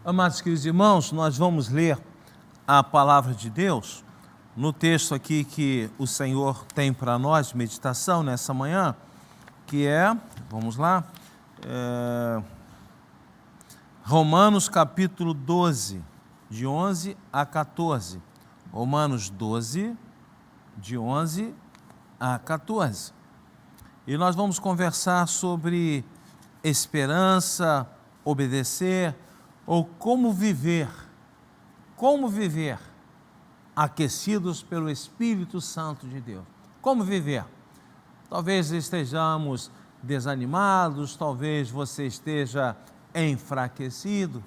Amados queridos irmãos, nós vamos ler a palavra de Deus no texto aqui que o Senhor tem para nós, de meditação nessa manhã, que é, vamos lá, Romanos capítulo 12, de 11 a 14. Romanos 12, de 11 a 14. E nós vamos conversar sobre esperança, obedecer, ou como viver aquecidos pelo Espírito Santo de Deus. Como viver? Talvez estejamos desanimados, talvez você esteja enfraquecido,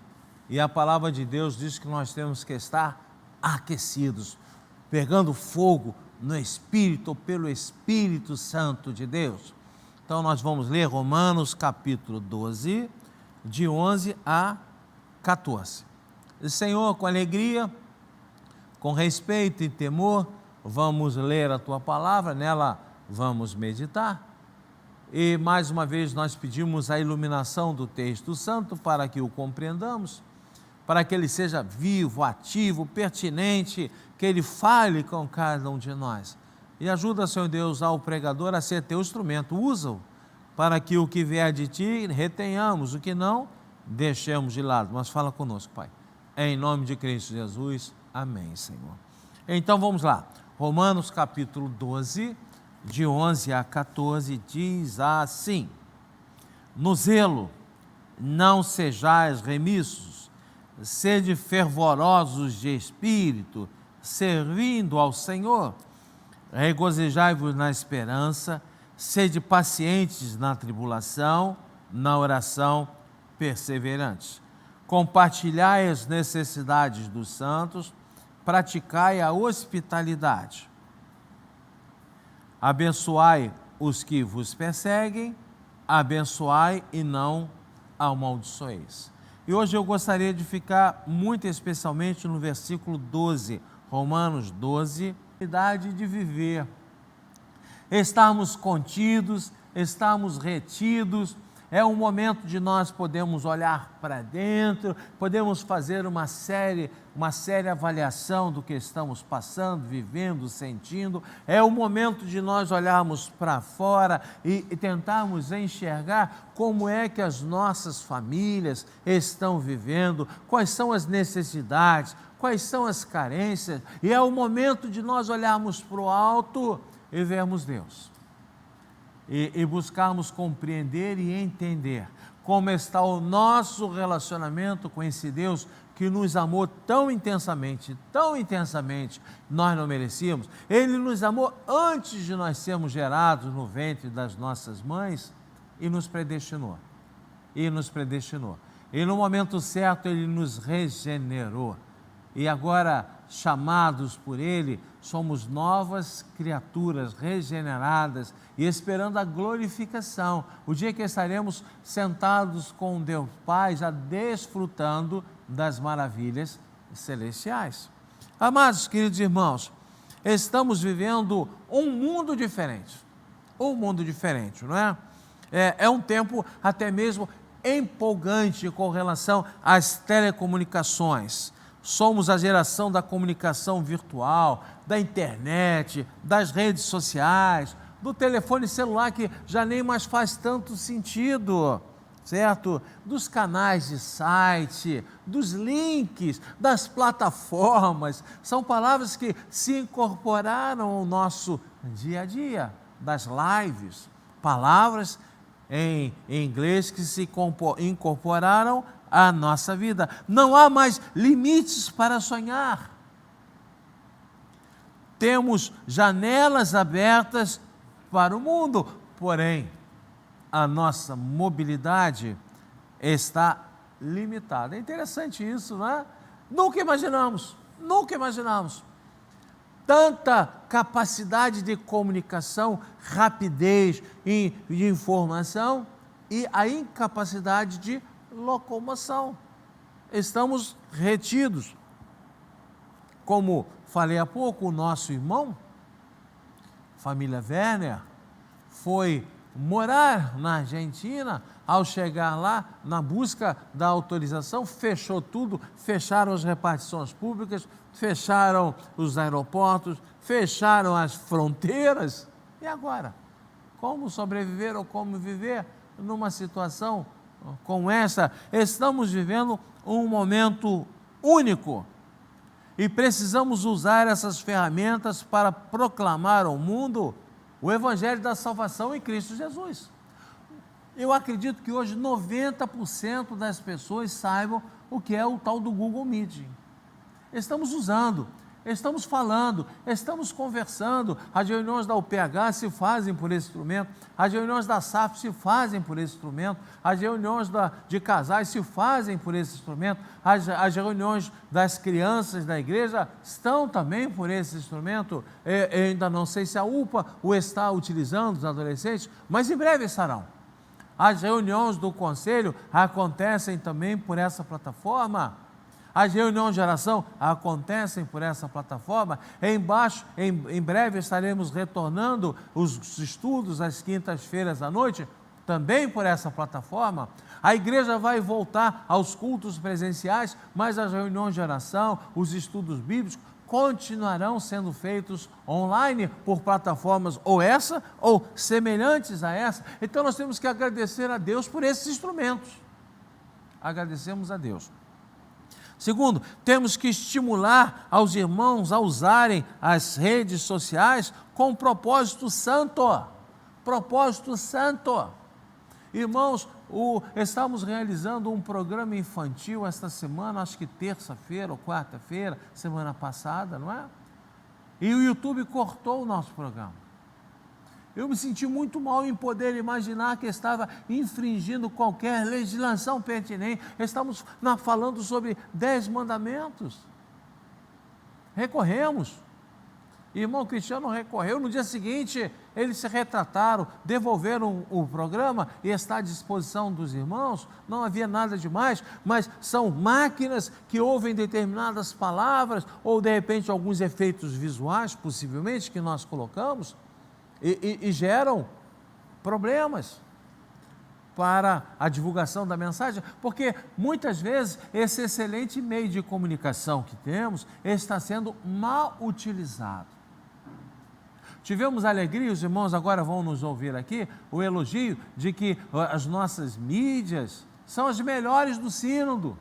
e a palavra de Deus diz que nós temos que estar aquecidos, pegando fogo no Espírito, pelo Espírito Santo de Deus. Então nós vamos ler Romanos capítulo 12, de 11 a 14. Senhor, com alegria, com respeito e temor, vamos ler a Tua palavra, nela vamos meditar. E mais uma vez nós pedimos a iluminação do texto santo para que o compreendamos, para que ele seja vivo, ativo, pertinente, que ele fale com cada um de nós. E ajuda, Senhor Deus, ao pregador a ser Teu instrumento, usa-o, para que o que vier de Ti retenhamos, o que não, deixemos de lado. Mas fala conosco, Pai. Em nome de Cristo Jesus, amém, Senhor. Então vamos lá, Romanos capítulo 12, de 11 a 14, diz assim: no zelo não sejais remissos, sede fervorosos de espírito, servindo ao Senhor, regozijai-vos na esperança, sede pacientes na tribulação, na oração perseverantes. Compartilhai as necessidades dos santos, praticai a hospitalidade. Abençoai os que vos perseguem, abençoai e não amaldiçoeis. E hoje eu gostaria de ficar muito especialmente no versículo 12, Romanos 12, idade de viver. Estarmos contidos, estarmos retidos, é um momento de nós podermos olhar para dentro, podemos fazer uma séria avaliação do que estamos passando, vivendo, sentindo. É o momento de nós olharmos para fora e tentarmos enxergar como é que as nossas famílias estão vivendo, quais são as necessidades, quais são as carências. E é o momento de nós olharmos para o alto e vermos Deus. E buscarmos compreender e entender como está o nosso relacionamento com esse Deus que nos amou tão intensamente, nós não merecíamos. Ele nos amou antes de nós sermos gerados no ventre das nossas mães e nos predestinou. E no momento certo Ele nos regenerou. E agora, chamados por Ele, somos novas criaturas regeneradas e esperando a glorificação, o dia que estaremos sentados com Deus Pai, já desfrutando das maravilhas celestiais. Amados queridos irmãos, estamos vivendo um mundo diferente, não é? É um tempo até mesmo empolgante com relação às telecomunicações. Somos a geração da comunicação virtual, da internet, das redes sociais, do telefone celular que já nem mais faz tanto sentido, certo? Dos canais de site, dos links, das plataformas, são palavras que se incorporaram ao nosso dia a dia, das lives, palavras em inglês que se incorporaram à nossa vida. Não há mais limites para sonhar. Temos janelas abertas para o mundo, porém, a nossa mobilidade está limitada. É interessante isso, não é? Nunca imaginamos tanta capacidade de comunicação, rapidez de informação e a incapacidade de locomoção. Estamos retidos. Como falei há pouco, o nosso irmão, família Werner, foi morar na Argentina. Ao chegar lá, na busca da autorização, fechou tudo, fecharam as repartições públicas, fecharam os aeroportos, fecharam as fronteiras. E agora? Como sobreviver ou como viver numa situação como essa? Estamos vivendo um momento único e precisamos usar essas ferramentas para proclamar ao mundo o Evangelho da salvação em Cristo Jesus. Eu acredito que hoje 90% das pessoas saibam o que é o tal do Google Meeting. Estamos usando, estamos falando, estamos conversando. As reuniões da UPH se fazem por esse instrumento, as reuniões da SAF se fazem por esse instrumento, as reuniões de casais se fazem por esse instrumento, as reuniões das crianças da igreja estão também por esse instrumento. Eu ainda não sei se a UPA o está utilizando, os adolescentes, mas em breve estarão. As reuniões do conselho acontecem também por essa plataforma. As reuniões de oração acontecem por essa plataforma. Em breve estaremos retornando os estudos às quintas-feiras à noite, também por essa plataforma. A igreja vai voltar aos cultos presenciais, mas as reuniões de oração, os estudos bíblicos, continuarão sendo feitos online por plataformas ou essa ou semelhantes a essa. Então nós temos que agradecer a Deus por esses instrumentos. Agradecemos a Deus. Segundo, temos que estimular aos irmãos a usarem as redes sociais com propósito santo. Propósito santo. Irmãos, estamos realizando um programa infantil esta semana, acho que terça-feira ou quarta-feira, semana passada, não é? E o YouTube cortou o nosso programa. Eu me senti muito mal em poder imaginar que estava infringindo qualquer legislação pertinente. Estamos falando sobre 10 mandamentos. Recorremos. Irmão Cristiano recorreu, no dia seguinte eles se retrataram, devolveram o programa e está à disposição dos irmãos. Não havia nada demais, mas são máquinas que ouvem determinadas palavras ou de repente alguns efeitos visuais, possivelmente, que nós colocamos e geram problemas para a divulgação da mensagem, porque muitas vezes esse excelente meio de comunicação que temos está sendo mal utilizado. Tivemos alegria, os irmãos agora vão nos ouvir aqui, o elogio de que as nossas mídias são as melhores do sínodo.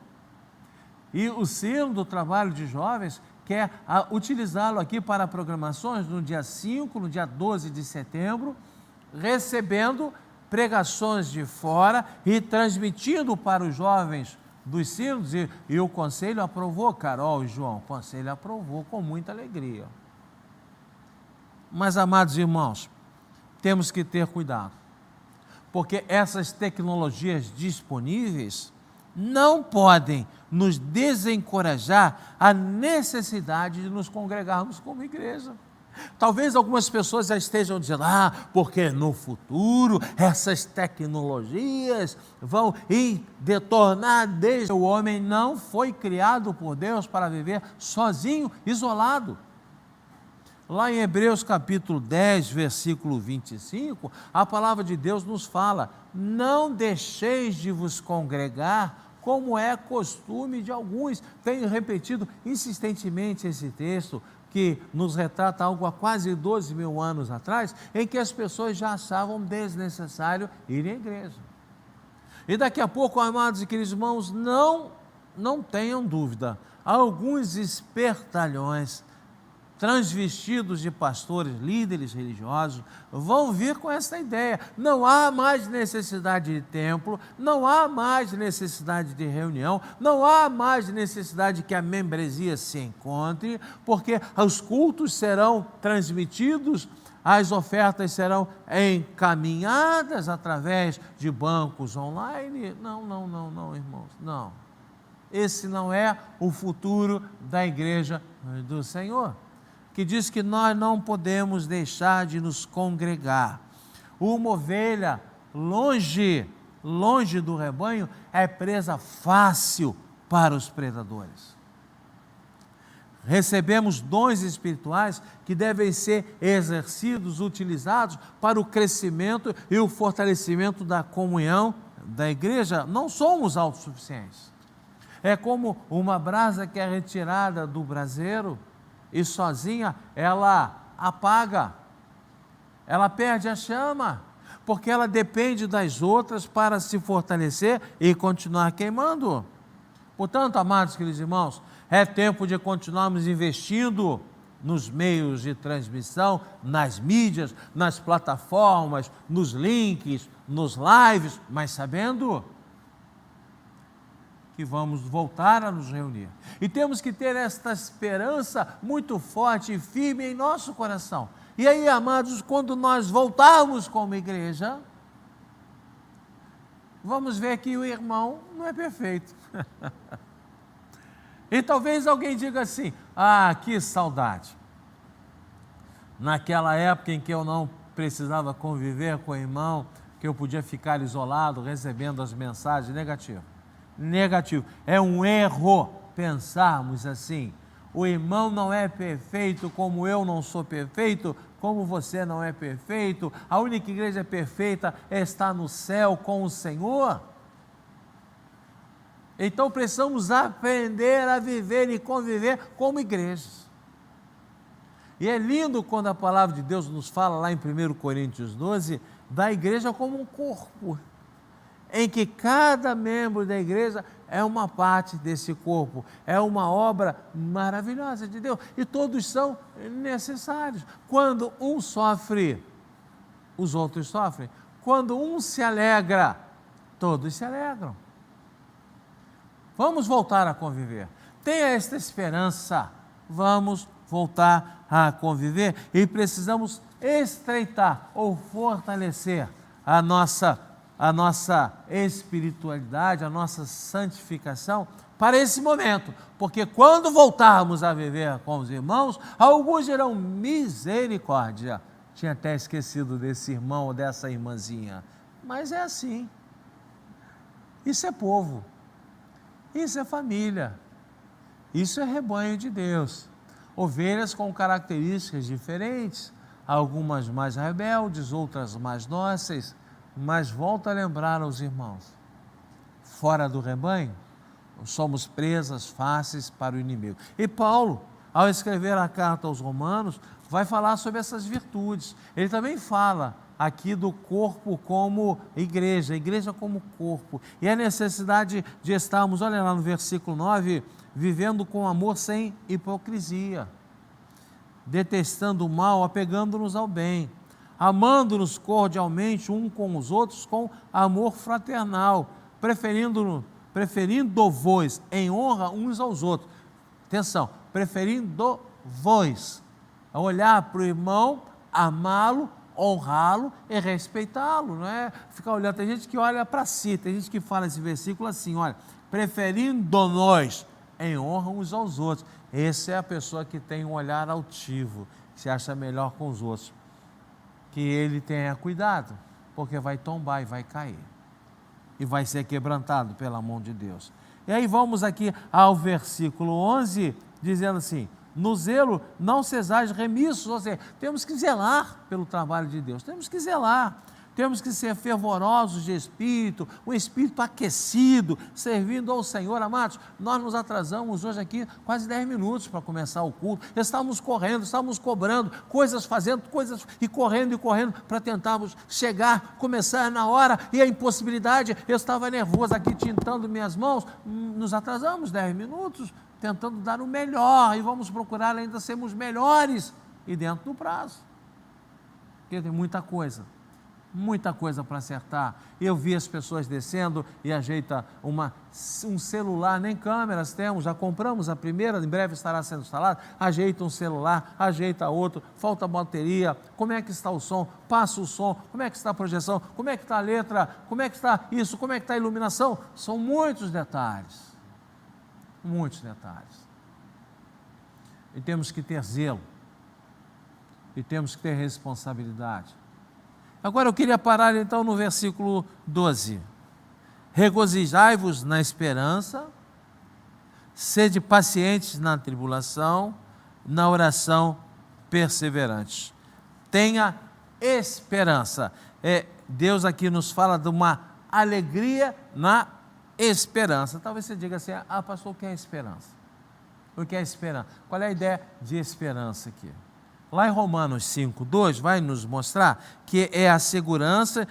E o sínodo do trabalho de jovens quer utilizá-lo aqui para programações no dia 5, no dia 12 de setembro, recebendo pregações de fora e transmitindo para os jovens dos sínodos. E o conselho aprovou, Carol e João, o conselho aprovou com muita alegria. Mas, amados irmãos, temos que ter cuidado, porque essas tecnologias disponíveis não podem nos desencorajar a necessidade de nos congregarmos como igreja. Talvez algumas pessoas já estejam dizendo, porque no futuro essas tecnologias vão tornar desde o homem não foi criado por Deus para viver sozinho, isolado. Lá em Hebreus capítulo 10, versículo 25, a palavra de Deus nos fala, não deixeis de vos congregar, como é costume de alguns. Tenho repetido insistentemente esse texto, que nos retrata algo há quase 12 mil anos atrás, em que as pessoas já achavam desnecessário ir à igreja. E daqui a pouco, amados e queridos irmãos, não tenham dúvida, alguns espertalhões transvestidos de pastores, líderes religiosos, vão vir com essa ideia. Não há mais necessidade de templo, não há mais necessidade de reunião, não há mais necessidade que a membresia se encontre, porque os cultos serão transmitidos, as ofertas serão encaminhadas através de bancos online. Não, irmãos, não. Esse não é o futuro da igreja do Senhor, que diz que nós não podemos deixar de nos congregar. Uma ovelha longe do rebanho é presa fácil para os predadores. recebemos dons espirituais que devem ser exercidos, utilizados para o crescimento e o fortalecimento da comunhão da igreja. Não somos autossuficientes. É como uma brasa que é retirada do braseiro e sozinha ela apaga, ela perde a chama, porque ela depende das outras para se fortalecer e continuar queimando. Portanto, amados queridos irmãos, é tempo de continuarmos investindo nos meios de transmissão, nas mídias, nas plataformas, nos links, nos lives, mas sabendo que vamos voltar a nos reunir. E temos que ter esta esperança muito forte e firme em nosso coração. E aí, amados, quando nós voltarmos como igreja, vamos ver que o irmão não é perfeito. E talvez alguém diga assim: ah, que saudade. Naquela época em que eu não precisava conviver com o irmão, que eu podia ficar isolado, recebendo as mensagens. Negativo. Negativo. É um erro pensarmos assim. O irmão não é perfeito, como eu não sou perfeito, como você não é perfeito. A única igreja perfeita está no céu com o Senhor. Então precisamos aprender a viver e conviver como igrejas. E é lindo quando a palavra de Deus nos fala lá em 1 Coríntios 12, da igreja como um corpo, em que cada membro da igreja é uma parte desse corpo, é uma obra maravilhosa de Deus, e todos são necessários. Quando um sofre, os outros sofrem. Quando um se alegra, todos se alegram. Vamos voltar a conviver. Tenha esta esperança. Vamos voltar a conviver e precisamos estreitar ou fortalecer a nossa espiritualidade, a nossa santificação para esse momento, porque quando voltarmos a viver com os irmãos, alguns dirão: misericórdia, tinha até esquecido desse irmão ou dessa irmãzinha. Mas é assim. Isso é povo. Isso é família, isso é rebanho de Deus, ovelhas com características diferentes, algumas mais rebeldes, outras mais dóceis, mas volto a lembrar aos irmãos, fora do rebanho, somos presas fáceis para o inimigo. E Paulo, ao escrever a carta aos Romanos, vai falar sobre essas virtudes. Ele também fala aqui do corpo como igreja, a igreja como corpo, e a necessidade de estarmos, olha lá no versículo 9, vivendo com amor sem hipocrisia, detestando o mal, apegando-nos ao bem, amando-nos cordialmente um com os outros com amor fraternal, preferindo-vos em honra uns aos outros. Atenção, preferindo-vos, olhar para o irmão, amá-lo, honrá-lo e respeitá-lo, não é ficar olhando. Tem gente que olha para si, tem gente que fala esse versículo assim, olha, preferindo-nós em honra uns aos outros. Essa é a pessoa que tem um olhar altivo, que se acha melhor com os outros. Que ele tenha cuidado, porque vai tombar e vai cair, e vai ser quebrantado pela mão de Deus. E aí vamos aqui ao versículo 11, dizendo assim: no zelo não sejais remissos, ou seja, temos que zelar pelo trabalho de Deus, temos que zelar, temos que ser fervorosos de espírito, um espírito aquecido, servindo ao Senhor. Amados, nós nos atrasamos hoje aqui quase 10 minutos para começar o culto, estávamos correndo, estávamos cobrando, fazendo coisas e correndo para tentarmos chegar, começar na hora, e a impossibilidade, eu estava nervoso aqui tintando minhas mãos, nos atrasamos 10 minutos, tentando dar o melhor, e vamos procurar ainda sermos melhores e dentro do prazo, porque tem muita coisa para acertar. Eu vi as pessoas descendo e ajeita um celular, nem câmeras temos, já compramos a primeira, em breve estará sendo instalada, ajeita um celular, ajeita outro, falta bateria, como é que está o som, passa o som, como é que está a projeção, como é que está a letra, como é que está isso, como é que está a iluminação. São muitos detalhes, e temos que ter zelo, e temos que ter responsabilidade. Agora eu queria parar então no versículo 12. Regozijai-vos na esperança, Sede pacientes na tribulação, na oração perseverantes. Tenha esperança. Deus aqui nos fala de uma alegria na esperança. Talvez você diga assim, pastor, o que é esperança? O que é esperança? Qual é a ideia de esperança aqui? Lá em Romanos 5:2 vai nos mostrar que é a segurança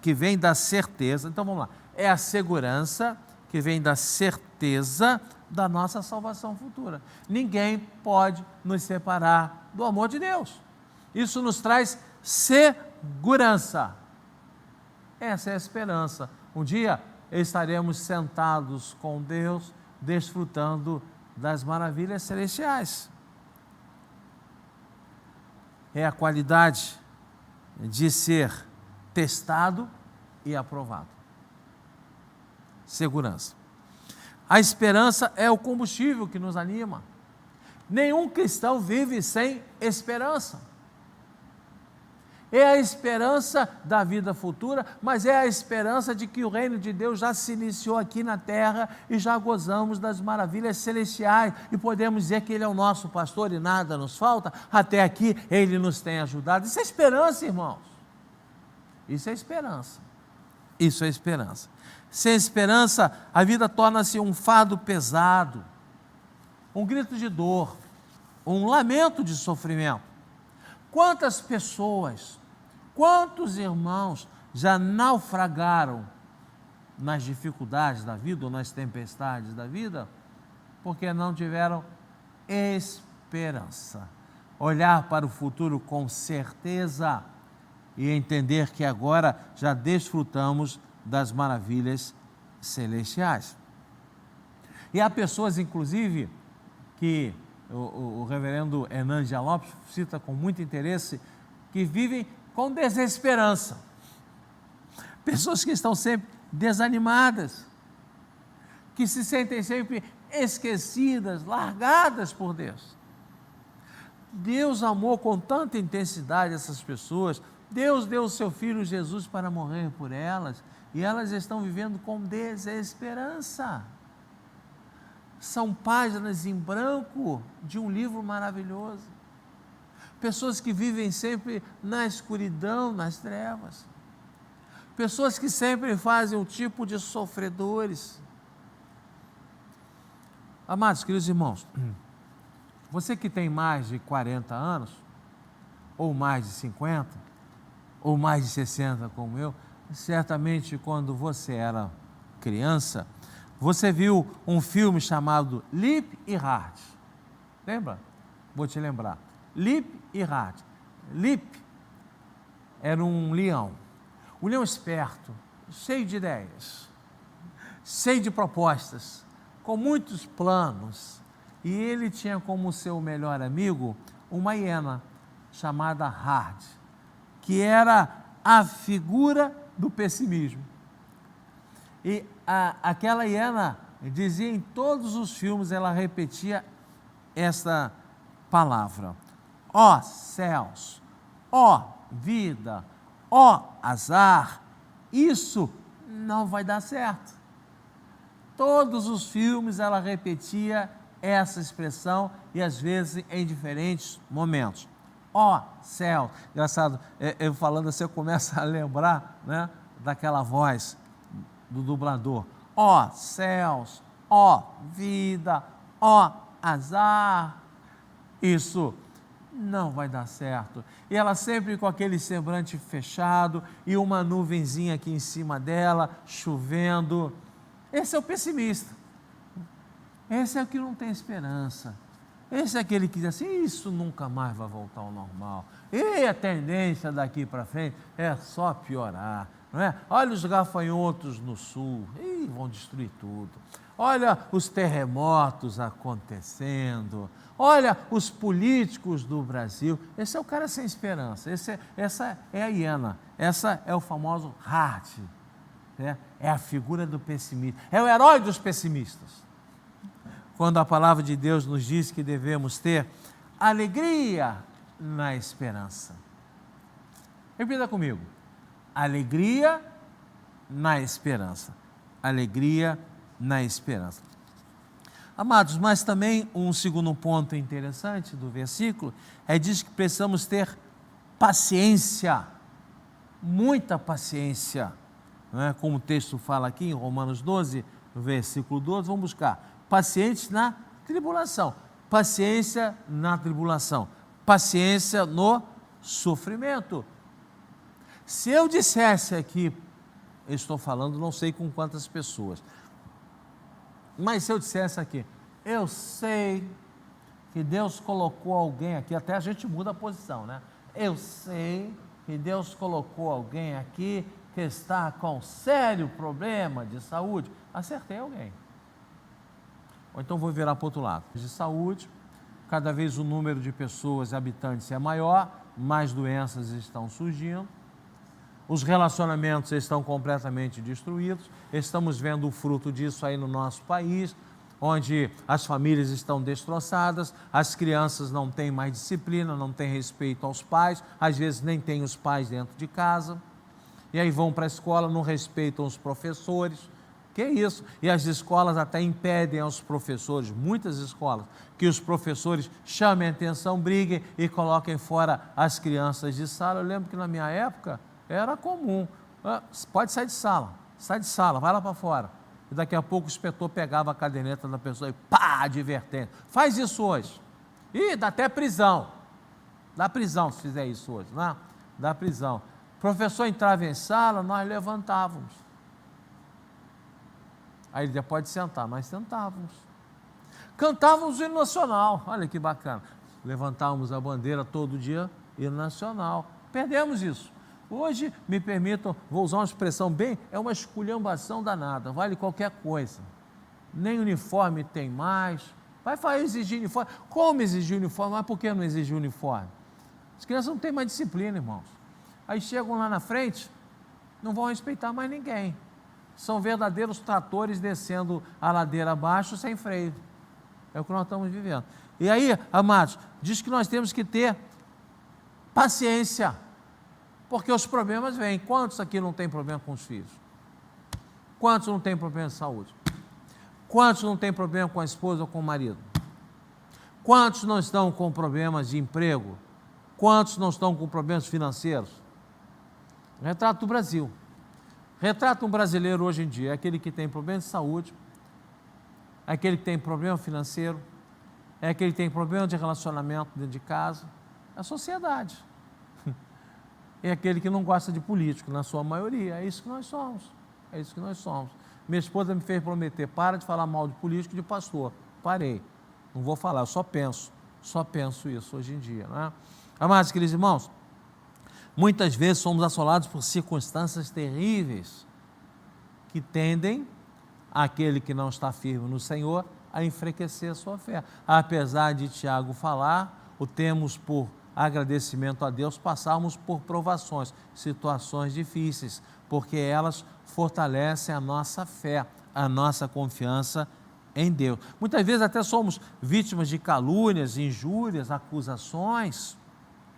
que vem da certeza. Então vamos lá. É a segurança que vem da certeza da nossa salvação futura. Ninguém pode nos separar do amor de Deus. Isso nos traz segurança. Essa é a esperança. Um dia estaremos sentados com Deus, desfrutando das maravilhas celestiais. É a qualidade de ser testado e aprovado. Segurança. A esperança é o combustível que nos anima. Nenhum cristão vive sem esperança. É a esperança da vida futura, mas é a esperança de que o reino de Deus já se iniciou aqui na terra e já gozamos das maravilhas celestiais e podemos dizer que Ele é o nosso pastor e nada nos falta. Até aqui Ele nos tem ajudado. Isso é esperança, irmãos. Isso é esperança. Isso é esperança. Sem esperança, a vida torna-se um fardo pesado, um grito de dor, um lamento de sofrimento. Quantas pessoas, quantos irmãos já naufragaram nas dificuldades da vida ou nas tempestades da vida, porque não tiveram esperança. Olhar para o futuro com certeza e entender que agora já desfrutamos das maravilhas celestiais. E há pessoas, inclusive, que o reverendo Hernandes Lopes cita com muito interesse, que vivem com desesperança. Pessoas que estão sempre desanimadas, que se sentem sempre esquecidas, largadas por Deus. Deus amou com tanta intensidade essas pessoas, Deus deu o seu Filho Jesus para morrer por elas, e elas estão vivendo com desesperança. São páginas em branco de um livro maravilhoso. Pessoas que vivem sempre na escuridão, nas trevas. Pessoas que sempre fazem um tipo de sofredores. Amados, queridos irmãos, você que tem mais de 40 anos, ou mais de 50, ou mais de 60 como eu, certamente quando você era criança, você viu um filme chamado Lip e Hart. Lembra? Vou te lembrar. Lip e Hart. Lip era um leão esperto, cheio de ideias, cheio de propostas, com muitos planos. E ele tinha como seu melhor amigo uma hiena chamada Hart, que era a figura do pessimismo. E aquela hiena dizia em todos os filmes, ela repetia essa palavra: ó céus, ó vida, ó azar, isso não vai dar certo. Todos os filmes ela repetia essa expressão e às vezes em diferentes momentos. Ó céu, engraçado, eu falando assim eu começo a lembrar, né, daquela voz do dublador. Ó céus, ó vida, ó azar, isso não vai dar certo. E ela sempre com aquele semblante fechado e uma nuvenzinha aqui em cima dela, chovendo. Esse é o pessimista. Esse é o que não tem esperança. Esse é aquele que diz assim, isso nunca mais vai voltar ao normal. E a tendência daqui para frente é só piorar. Não é? Olha os gafanhotos no sul, vão destruir tudo. Olha os terremotos acontecendo. Olha os políticos do Brasil. Esse é o cara sem esperança. Essa é a hiena. Essa é o famoso Hart. É a figura do pessimista. É o herói dos pessimistas. Quando a palavra de Deus nos diz que devemos ter alegria na esperança. Repita comigo. Alegria na esperança. Alegria na esperança. Amados, mas também um segundo ponto interessante do versículo diz que precisamos ter paciência, muita paciência, não é? Como o texto fala aqui em Romanos 12, no versículo 12, vamos buscar pacientes na tribulação, paciência na tribulação, paciência no sofrimento. Se eu dissesse aqui, eu estou falando não sei com quantas pessoas, mas se eu dissesse aqui, eu sei que Deus colocou alguém aqui, até a gente muda a posição, né? Eu sei que Deus colocou alguém aqui que está com sério problema de saúde, acertei alguém. Ou então vou virar para o outro lado. De saúde, cada vez o número de pessoas e habitantes é maior, mais doenças estão surgindo, os relacionamentos estão completamente destruídos, estamos vendo o fruto disso aí no nosso país, onde as famílias estão destroçadas, as crianças não têm mais disciplina, não têm respeito aos pais, às vezes nem têm os pais dentro de casa, e aí vão para a escola, não respeitam os professores, que é isso? E as escolas até impedem aos professores, muitas escolas, que os professores chamem a atenção, briguem e coloquem fora as crianças de sala. Eu lembro que na minha época era comum, pode sair de sala, vai lá para fora. E daqui a pouco o inspetor pegava a caderneta da pessoa e pá, advertente. Faz isso hoje. Ih, dá até prisão. Dá prisão se fizer isso hoje, né? Dá prisão. O professor entrava em sala, nós levantávamos. Aí ele pode sentar, nós sentávamos. Cantávamos o hino nacional, olha que bacana. Levantávamos a bandeira todo dia, hino nacional. Perdemos isso. Hoje, me permitam, vou usar uma expressão bem, é uma esculhambação danada, vale qualquer coisa. Nem uniforme tem mais. Vai exigir uniforme. Como exigir uniforme? Mas por que não exigir uniforme? As crianças não têm mais disciplina, irmãos. Aí chegam lá na frente, não vão respeitar mais ninguém. São verdadeiros tratores descendo a ladeira abaixo sem freio. É o que nós estamos vivendo. E aí, amados, diz que nós temos que ter paciência, porque os problemas vêm. Quantos aqui não tem problema com os filhos? Quantos não tem problema de saúde? Quantos não tem problema com a esposa ou com o marido? Quantos não estão com problemas de emprego? Quantos não estão com problemas financeiros? Retrato do Brasil. Retrata um brasileiro hoje em dia, é aquele que tem problema de saúde, é aquele que tem problema financeiro, é aquele que tem problema de relacionamento dentro de casa, é a sociedade. É aquele que não gosta de político, na sua maioria, é isso que nós somos, é isso que nós somos. Minha esposa me fez prometer, para de falar mal de político e de pastor, parei, não vou falar, eu só penso isso hoje em dia, não é? Amados, queridos irmãos, muitas vezes somos assolados por circunstâncias terríveis que tendem aquele que não está firme no Senhor a enfraquecer a sua fé. Apesar de Tiago falar, o temos por agradecimento a Deus, passarmos por provações, situações difíceis, porque elas fortalecem a nossa fé, a nossa confiança em Deus. Muitas vezes até somos vítimas de calúnias, injúrias, acusações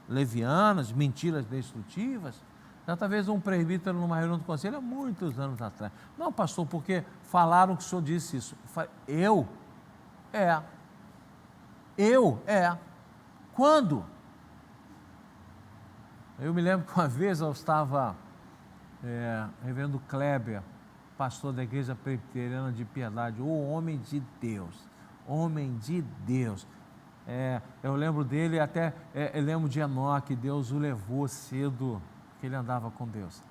levianas, mentiras destrutivas. Certa vez um presbítero numa reunião do conselho, há muitos anos atrás, não, pastor, porque falaram que o senhor disse isso. Eu falei, eu? Quando? Eu me lembro que uma vez eu estava, reverendo Kleber, pastor da igreja presbiteriana de Piedade, o homem de Deus, eu lembro dele, até eu lembro de Enoque, Deus o levou cedo, porque ele andava com Deus.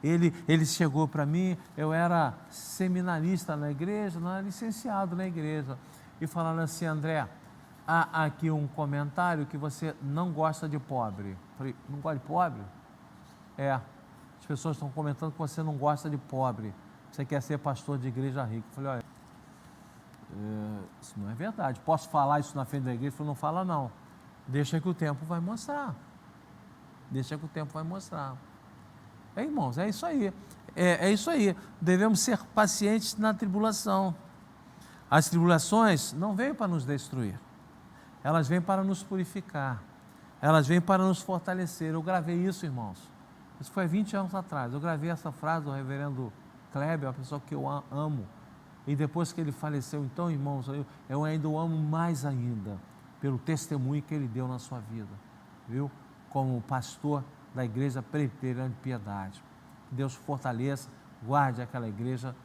Ele chegou para mim, eu era seminarista na igreja, não era licenciado na igreja, e falando assim, André, há aqui um comentário que você não gosta de pobre. Eu falei, não gosta de pobre? As pessoas estão comentando que você não gosta de pobre, você quer ser pastor de igreja rica. Eu falei, olha, isso não é verdade, posso falar isso na frente da igreja? Ele falou, não fala não, deixa que o tempo vai mostrar. Irmãos, é isso aí, é isso aí, devemos ser pacientes na tribulação. As tribulações não vêm para nos destruir, elas vêm para nos purificar, elas vêm para nos fortalecer. Eu gravei isso, irmãos, isso foi 20 anos atrás, eu gravei essa frase do reverendo Kleber é uma pessoa que eu amo. E depois que ele faleceu, então, irmãos, eu ainda o amo mais ainda, pelo testemunho que ele deu na sua vida, viu? Como pastor da Igreja Presbiteriana de Piedade. Que Deus fortaleça, guarde aquela igreja,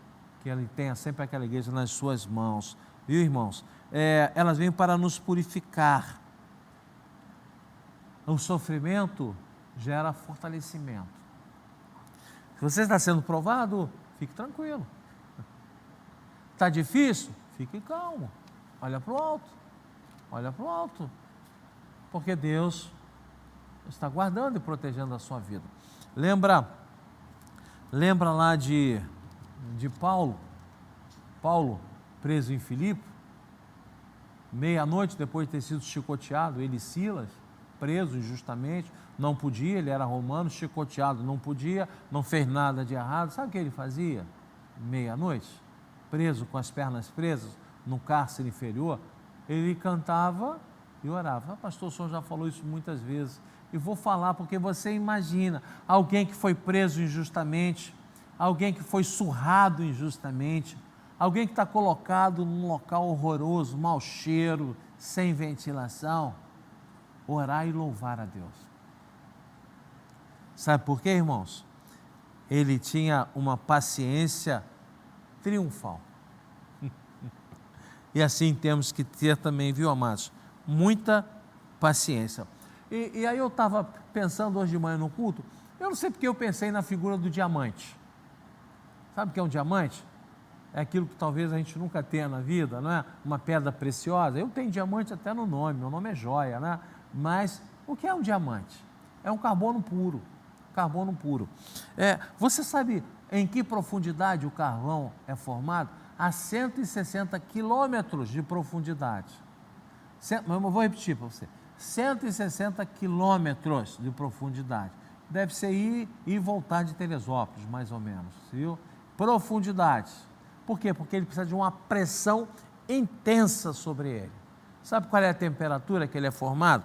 que ele tenha sempre aquela igreja nas suas mãos. Viu, irmãos? Elas vêm para nos purificar. O sofrimento gera fortalecimento. Se você está sendo provado, fique tranquilo. Está difícil? Fique calmo. Olha para o alto. Olha para o alto. Porque Deus está guardando e protegendo a sua vida. Lembra lá de Paulo, preso em Filipe, meia-noite depois de ter sido chicoteado, ele e Silas, preso injustamente, não podia, ele era romano, chicoteado, não podia, não fez nada de errado. Sabe o que ele fazia? Meia-noite, preso com as pernas presas, no cárcere inferior, ele cantava e orava. Pastor, o senhor já falou isso muitas vezes, e vou falar porque você imagina, alguém que foi preso injustamente, alguém que foi surrado injustamente, alguém que está colocado num local horroroso, mau cheiro, sem ventilação, orar e louvar a Deus. Sabe por quê, irmãos? Ele tinha uma paciência triunfal. E assim temos que ter também, viu, amados? Muita paciência. E aí eu estava pensando hoje de manhã no culto, eu não sei porque eu pensei na figura do diamante. Sabe o que é um diamante? É aquilo que talvez a gente nunca tenha na vida, não é? Uma pedra preciosa. Eu tenho diamante até no nome, meu nome é joia, né? Mas o que é um diamante? É um carbono puro. Carbono puro. Você sabe em que profundidade o carvão é formado? A 160 quilômetros de profundidade. Mas eu vou repetir para você. 160 quilômetros de profundidade. Deve ser ir e voltar de Teresópolis, mais ou menos, viu? Profundidade. Por quê? Porque ele precisa de uma pressão intensa sobre ele. Sabe qual é a temperatura que ele é formado?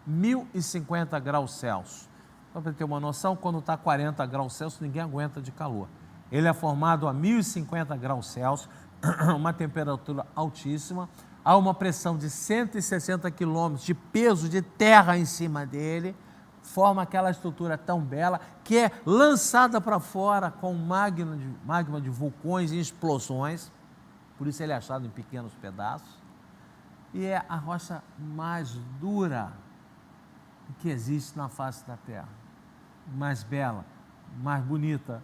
1050 graus Celsius. Só para ter uma noção, quando está 40 graus Celsius, ninguém aguenta de calor. Ele é formado a 1050 graus Celsius, uma temperatura altíssima, há uma pressão de 160 quilômetros de peso de terra em cima dele, forma aquela estrutura tão bela, que é lançada para fora com magma de vulcões e explosões, por isso ele é achado em pequenos pedaços, e é a rocha mais dura que existe na face da terra, mais bela, mais bonita,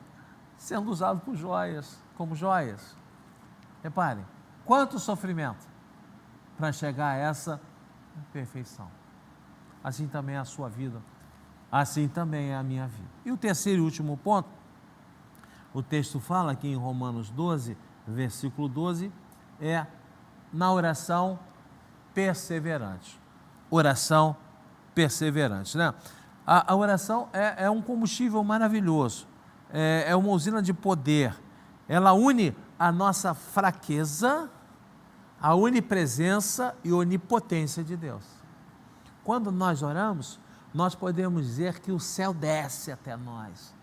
sendo usado por joias, como joias. Reparem, quanto sofrimento para chegar a essa perfeição. Assim também é a sua vida, assim também é a minha vida. E o terceiro e último ponto, o texto fala aqui em Romanos 12, versículo 12, é na oração perseverante. Oração perseverante, né? A oração é um combustível maravilhoso, é uma usina de poder, ela une a nossa fraqueza, a onipresença e onipotência de Deus. Quando nós oramos, nós podemos dizer que o céu desce até nós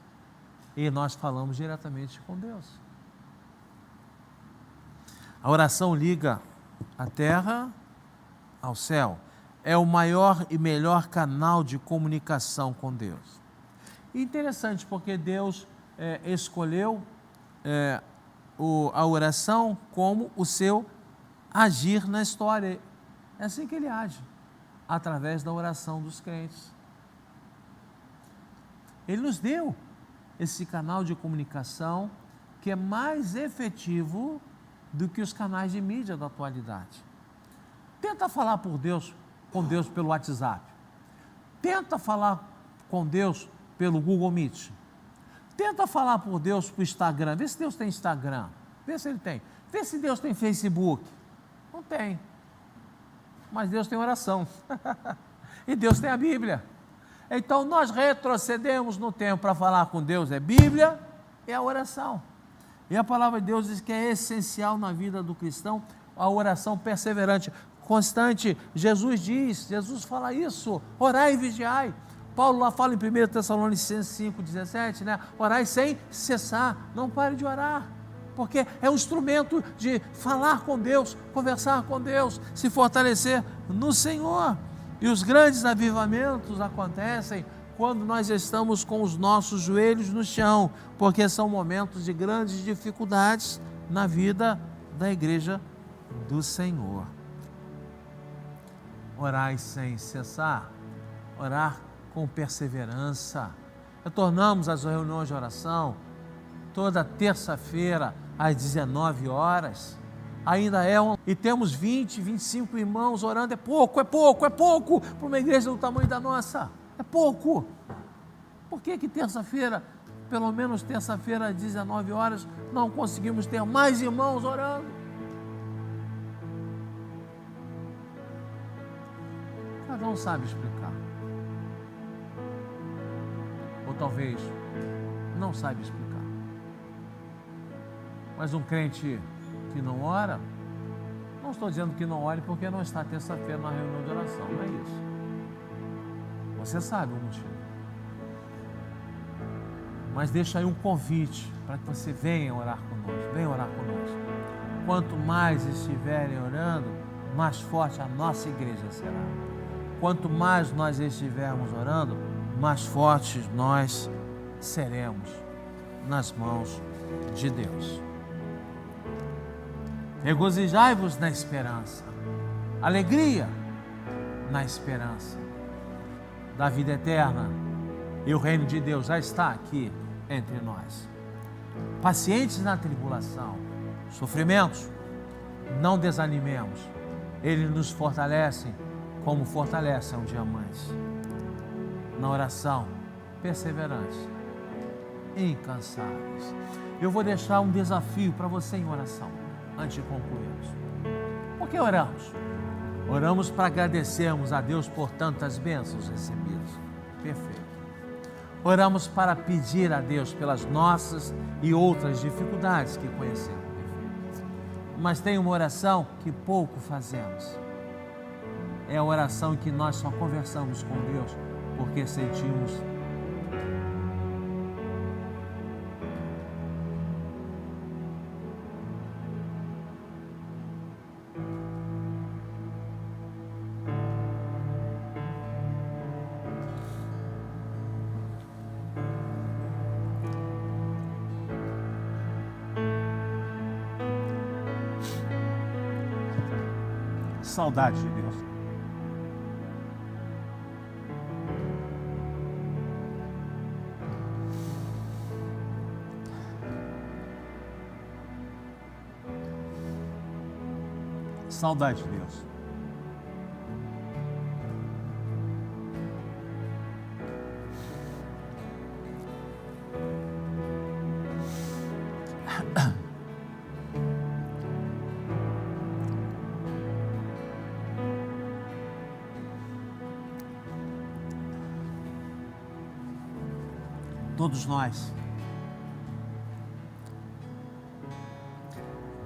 e nós falamos diretamente com Deus. A oração liga a terra ao céu, é o maior e melhor canal de comunicação com Deus. E interessante, porque Deus escolheu a oração como o seu agir na história. É assim que ele age, através da oração dos crentes. Ele nos deu esse canal de comunicação que é mais efetivo do que os canais de mídia da atualidade. Tenta falar com Deus pelo WhatsApp. Tenta falar com Deus pelo Google Meet. Tenta falar por Deus pelo Instagram. Vê se Deus tem Instagram. Vê se ele tem. Vê se Deus tem Facebook. Não tem. Mas Deus tem oração. E Deus tem a Bíblia. Então nós retrocedemos no tempo para falar com Deus. É Bíblia e a oração. E a palavra de Deus diz que é essencial na vida do cristão a oração perseverante, constante. Jesus fala isso, orai e vigiai. Paulo lá fala em 1 Tessalonicenses 5,17, né? Orai sem cessar, não pare de orar, porque é um instrumento de falar com Deus, conversar com Deus, se fortalecer no Senhor. E os grandes avivamentos acontecem quando nós estamos com os nossos joelhos no chão, porque são momentos de grandes dificuldades na vida da igreja do Senhor. Orai sem cessar, orar com perseverança. Retornamos às reuniões de oração toda terça-feira às 19 horas. Ainda e temos 20, 25 irmãos orando. É pouco para uma igreja do tamanho da nossa. É pouco. Por que terça-feira, pelo menos terça-feira às 19 horas, não conseguimos ter mais irmãos orando? Cada um sabe explicar. Ou talvez não sabe explicar. Mas um crente que não ora, não estou dizendo que não ore porque não está terça-feira na reunião de oração, não é isso. Você sabe o motivo. Mas deixa aí um convite para que você venha orar conosco, venha orar conosco. Quanto mais estiverem orando, mais forte a nossa igreja será. Quanto mais nós estivermos orando, mais fortes nós seremos nas mãos de Deus. Regozijai-vos na esperança, alegria na esperança da vida eterna, e o reino de Deus já está aqui entre nós. Pacientes na tribulação, sofrimentos, não desanimemos, Ele nos fortalece como fortalece um diamante. Na oração, perseverantes, incansáveis. Eu vou deixar um desafio para você em oração, antes de concluirmos. Por que oramos? Oramos para agradecermos a Deus por tantas bênçãos recebidas. Perfeito. Oramos para pedir a Deus pelas nossas e outras dificuldades que conhecemos. Perfeito. Mas tem uma oração que pouco fazemos. É a oração que nós só conversamos com Deus porque sentimos saudade de Deus. Saudade de Deus. Todos nós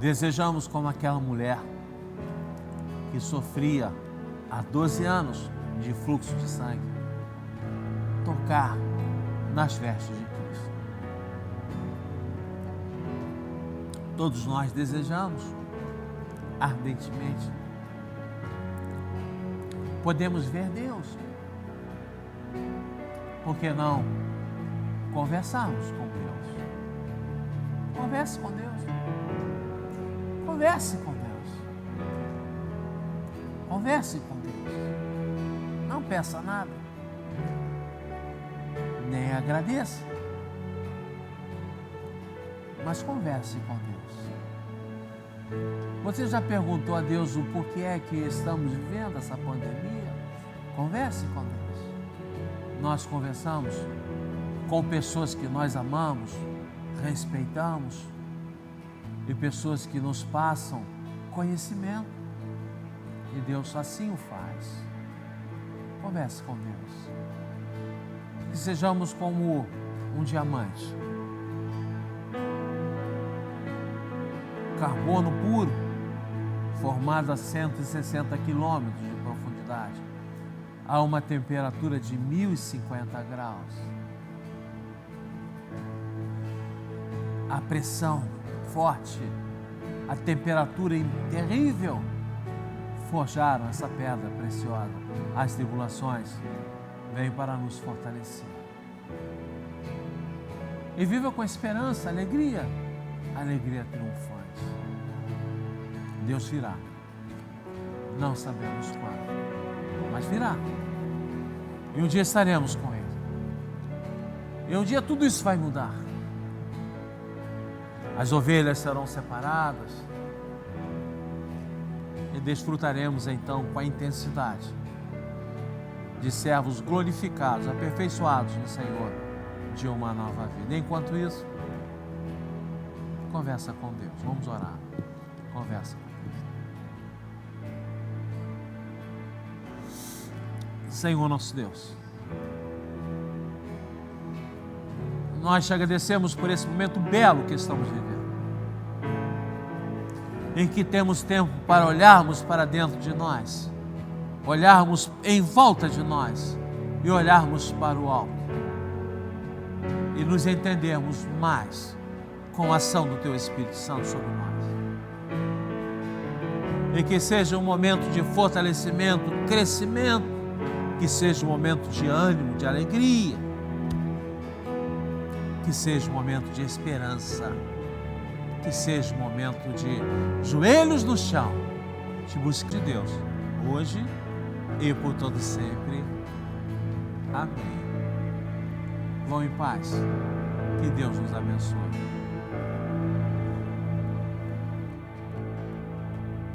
desejamos, como aquela mulher que sofria há 12 anos de fluxo de sangue, tocar nas vestes de Cristo. Todos nós desejamos ardentemente. Podemos ver Deus. Por que não conversarmos com Deus? Converse com Deus. Converse com Deus. Converse com Deus. Não peça nada. Nem agradeça. Mas converse com Deus. Você já perguntou a Deus o porquê é que estamos vivendo essa pandemia? Converse com Deus. Nós conversamos com pessoas que nós amamos, respeitamos, e pessoas que nos passam conhecimento, e Deus assim o faz. Converse com Deus. Que sejamos como um diamante, carbono puro, formado a 160 quilômetros de profundidade, a uma temperatura de 1050 graus. A pressão forte, a temperatura terrível, forjaram essa pedra preciosa. As tribulações vêm para nos fortalecer. E viva com esperança, alegria triunfante. Deus virá. Não sabemos quando, mas virá. E um dia estaremos com Ele. E um dia tudo isso vai mudar. As ovelhas serão separadas e desfrutaremos então com a intensidade de servos glorificados, aperfeiçoados no Senhor, de uma nova vida. Enquanto isso, conversa com Deus. Vamos orar. Conversa com Deus. Senhor nosso Deus, nós te agradecemos por esse momento belo que estamos vivendo, em que temos tempo para olharmos para dentro de nós, olharmos em volta de nós e olharmos para o alto e nos entendermos mais com a ação do Teu Espírito Santo sobre nós. E que seja um momento de fortalecimento, crescimento, que seja um momento de ânimo, de alegria, que seja um momento de esperança, que seja um momento de joelhos no chão, de busca de Deus, hoje e por todo sempre. Amém. Vão em paz. Que Deus nos abençoe.